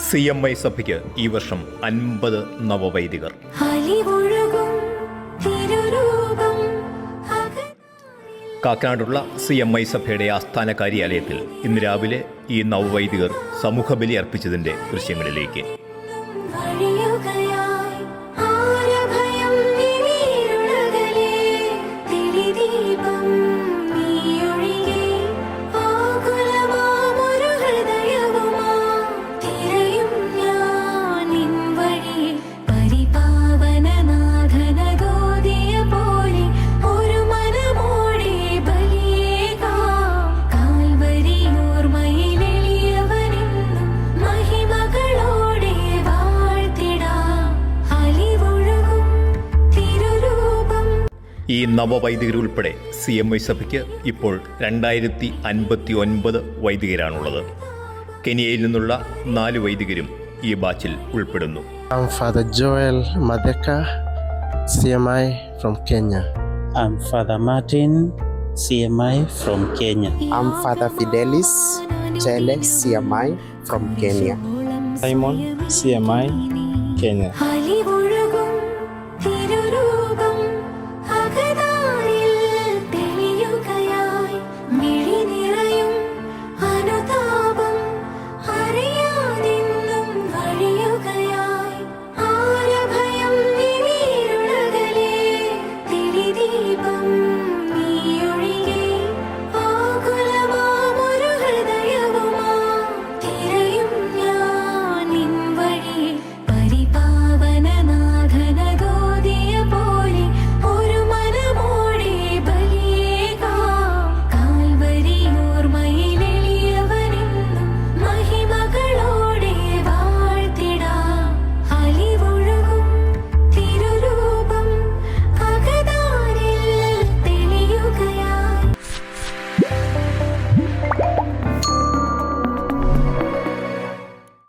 CMI സഭയ്ക്ക് ഈ വർഷം 50 നവവൈദികർ. കാക്കനാടുള്ള CMI സഭയുടെ ആസ്ഥാന കാര്യാലയത്തിൽ ഇന്ന് രാവിലെ ഈ നവവൈദികർ സമൂഹബലി അർപ്പിച്ചതിന്റെ ദൃശ്യങ്ങളിലേക്ക്. ഈ നവവൈദികരുൾപ്പെടെ CMI സഭയ്ക്ക് ഇപ്പോൾ 2059 വൈദികരാണുള്ളത്. കെനിയയിൽ നിന്നുള്ള 4 വൈദികരും ഈ ബാച്ചിൽ ഉൾപ്പെടുന്നു. I'm Father Joel Madeka, CMI from Kenya. I'm Father Martin, CMI from Kenya. I'm Father Fidelis Chele, CMI from Kenya. Simon, CMI, Kenya.